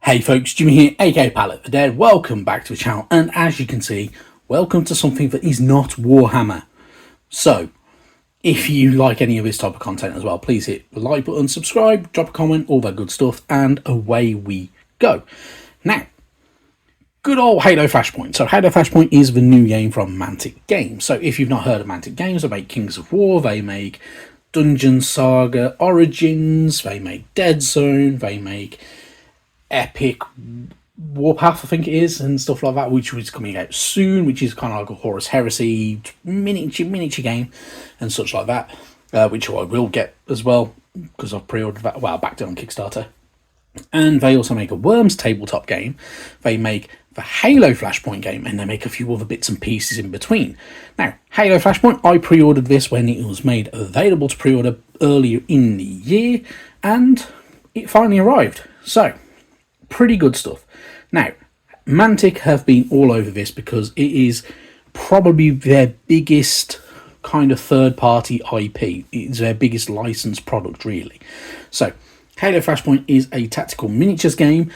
Hey folks, Jimmy here, aka Pallet the Dead. Welcome back to the channel, and as you can see, welcome to something that is not Warhammer. So, if you like any of this type of content as well, please hit the like button, subscribe, drop a comment, all that good stuff, and away we go. Now, good old Halo Flashpoint. So Halo Flashpoint is the new game from Mantic Games. So if you've not heard of Mantic Games, they make Kings of War, they make Dungeon Saga Origins, they make Dead Zone, they make Epic Warpath, I think it is, and stuff like that, which is coming out soon, which is kind of like a Horus Heresy miniature game and such like that, which I will get as well because I've pre-ordered that. Well, backed it on Kickstarter. And they also make a Worms tabletop game. They make the Halo Flashpoint game, and they make a few other bits and pieces in between. Now, Halo Flashpoint, I pre-ordered this when it was made available to pre-order earlier in the year, and it finally arrived. So, pretty good stuff. Now, Mantic have been all over this because it is probably their biggest kind of third-party IP. It's their biggest licensed product, really. So, Halo Flashpoint is a tactical miniatures game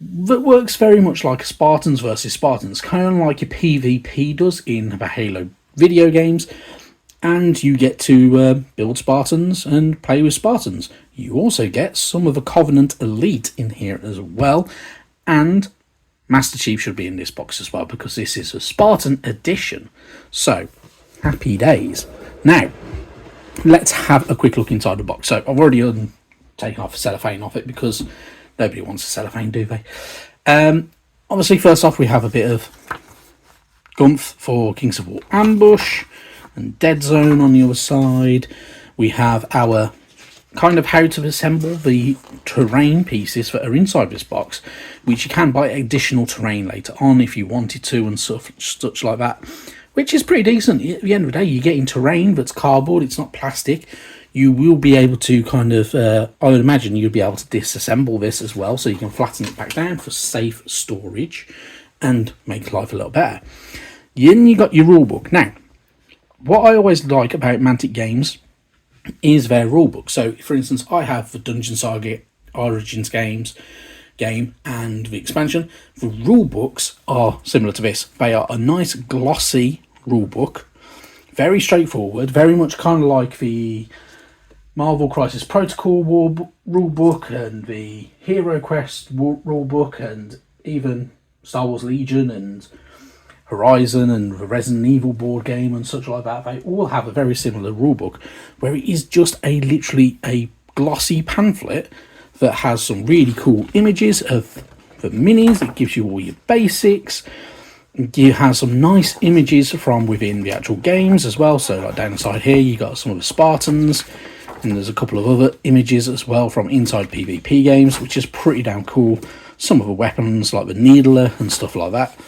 that works very much like Spartans versus Spartans, kind of like your PvP does in the Halo video games, and you get to build Spartans and play with Spartans. You also get some of the Covenant Elite in here as well, and Master Chief should be in this box as well because this is a Spartan edition. So, happy days. Now, let's have a quick look inside the box. So, I've already taken off the cellophane off it because nobody wants a cellophane, do they? Obviously, first off, we have a bit of gumph for Kings of War Ambush and Dead Zone on the other side. We have our kind of how to assemble the terrain pieces that are inside this box, which you can buy additional terrain later on if you wanted to and such like that, which is pretty decent. At the end of the day, you're getting terrain that's cardboard, it's not plastic. You will be able to kind of, I would imagine you'll be able to disassemble this as well, so you can flatten it back down for safe storage and make life a little better. Then you got your rulebook. Now, what I always like about Mantic Games is their rulebook. So, for instance, I have the Dungeon Saga Origins game and the expansion. The rulebooks are similar to this. They are a nice glossy rulebook, very straightforward, very much kind of like the Marvel Crisis Protocol rulebook and the Hero Quest rulebook and even Star Wars Legion and Horizon and the Resident Evil board game and such like that. They all have a very similar rulebook where it is just literally a glossy pamphlet that has some really cool images of the minis. It gives you all your basics. You have some nice images from within the actual games as well. So like down the side here, you got some of the Spartans, and there's a couple of other images as well from inside PvP games, which is pretty damn cool. Some of the weapons like the Needler and stuff like that,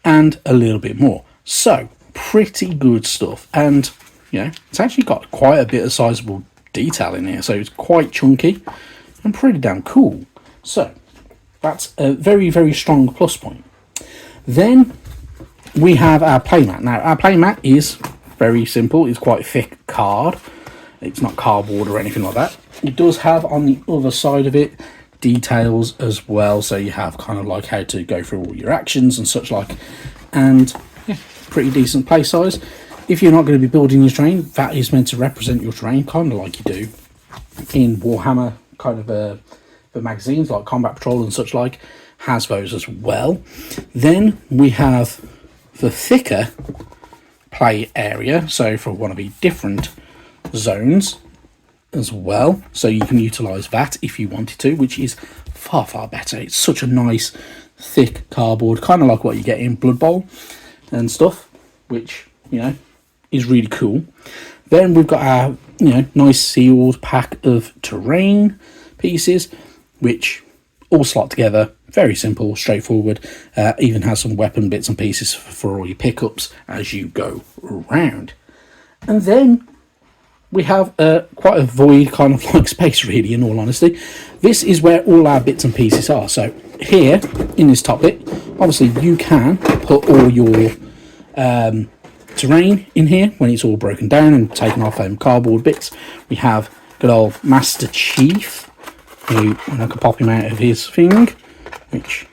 and a little bit more. So, pretty good stuff. And, you know, it's actually got quite a bit of sizable detail in here. So, it's quite chunky and pretty damn cool. So, that's a very, very strong plus point. Then, we have our playmat. Now, our playmat is very simple. It's quite a thick card. It's not cardboard or anything like that. It does have on the other side of it details as well, so you have kind of like how to go through all your actions and such like, and yeah, pretty decent play size. If you're not going to be building your terrain, that is meant to represent your terrain, kind of like you do in Warhammer, kind of the magazines like Combat Patrol and such like, has those as well. Then we have the thicker play area, so for one of the different zones as well, so you can utilize that if you wanted to, which is far better. It's such a nice thick cardboard, kind of like what you get in Blood Bowl and stuff, which, you know, is really cool. Then we've got our, you know, nice sealed pack of terrain pieces, which all slot together, very simple, straightforward. Even has some weapon bits and pieces for all your pickups as you go around. And then we have quite a void kind of like space, really, in all honesty. This is where all our bits and pieces are. So here in this top bit, obviously you can put all your terrain in here when it's all broken down and taken off cardboard bits. We have good old Master Chief and I can pop him out of his thing, which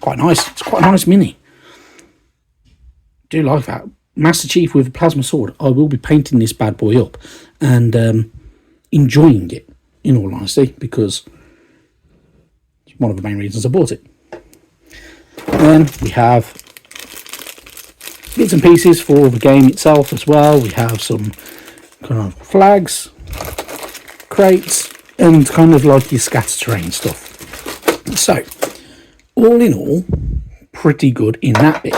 quite nice. It's quite a nice mini. Do like that. Master Chief with a plasma sword. I will be painting this bad boy up and enjoying it, in all honesty, because it's one of the main reasons I bought it. Then we have bits and pieces for the game itself as well. We have some kind of flags, crates, and kind of like your scatter terrain stuff. So, all in all, pretty good in that bit.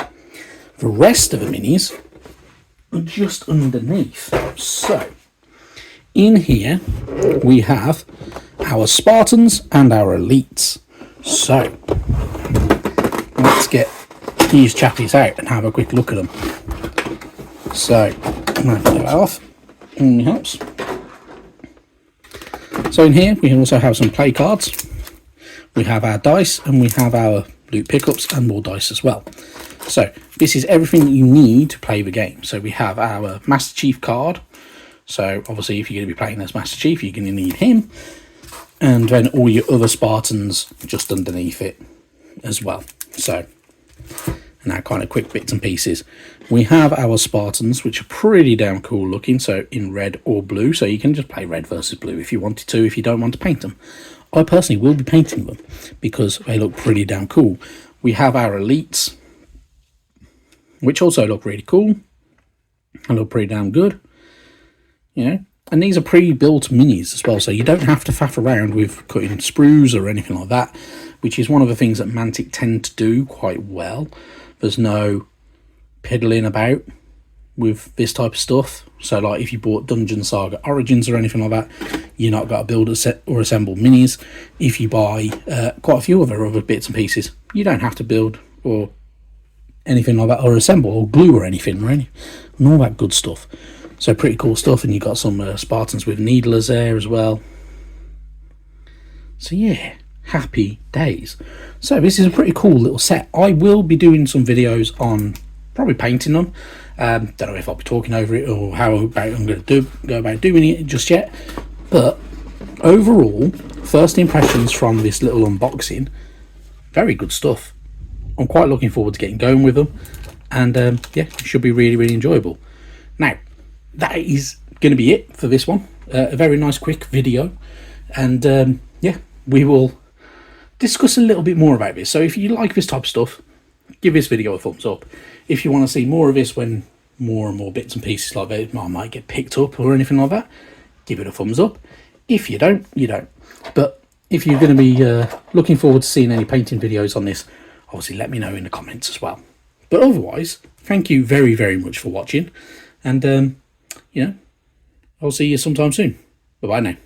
The rest of the minis are just underneath. So, in here we have our Spartans and our Elites. So, let's get these chappies out and have a quick look at them. So, I'm going to put that off. Only helps. So in here we can also have some play cards. We have our dice and we have our loot pickups and more dice as well. So this is everything that you need to play the game. So we have our Master Chief card. So obviously if you're going to be playing as Master Chief, you're going to need him. And then all your other Spartans just underneath it as well. So, and that kind of quick bits and pieces. We have our Spartans, which are pretty damn cool looking, so in red or blue, so you can just play red versus blue if you wanted to, if you don't want to paint them. I personally will be painting them because they look pretty damn cool. We have our Elites, which also look really cool and look pretty damn good, you know. And these are pre-built minis as well, so you don't have to faff around with cutting sprues or anything like that, which is one of the things that Mantic tend to do quite well. There's no piddling about with this type of stuff. So like if you bought Dungeon Saga Origins or anything like that, you're not got to build a set or assemble minis. If you buy quite a few of their other bits and pieces, you don't have to build or anything like that, or assemble or glue or anything, right? And all that good stuff. So pretty cool stuff. And you got some Spartans with needlers there as well. So yeah, happy days. So this is a pretty cool little set. I will be doing some videos on probably painting them. Don't know if I'll be talking over it or how I'm going to go about doing it just yet. But overall, first impressions from this little unboxing, very good stuff. I'm quite looking forward to getting going with them. And yeah, it should be really, really enjoyable. Now, that is going to be it for this one. A very nice quick video. And yeah, we will discuss a little bit more about this. So if you like this type of stuff, give this video a thumbs up. If you want to see more of this when more and more bits and pieces like that might get picked up or anything like that, give it a thumbs up. If you don't, you don't. But if you're going to be looking forward to seeing any painting videos on this, obviously let me know in the comments as well. But otherwise, thank you very, very much for watching. And, you know, I'll see you sometime soon. Bye-bye now.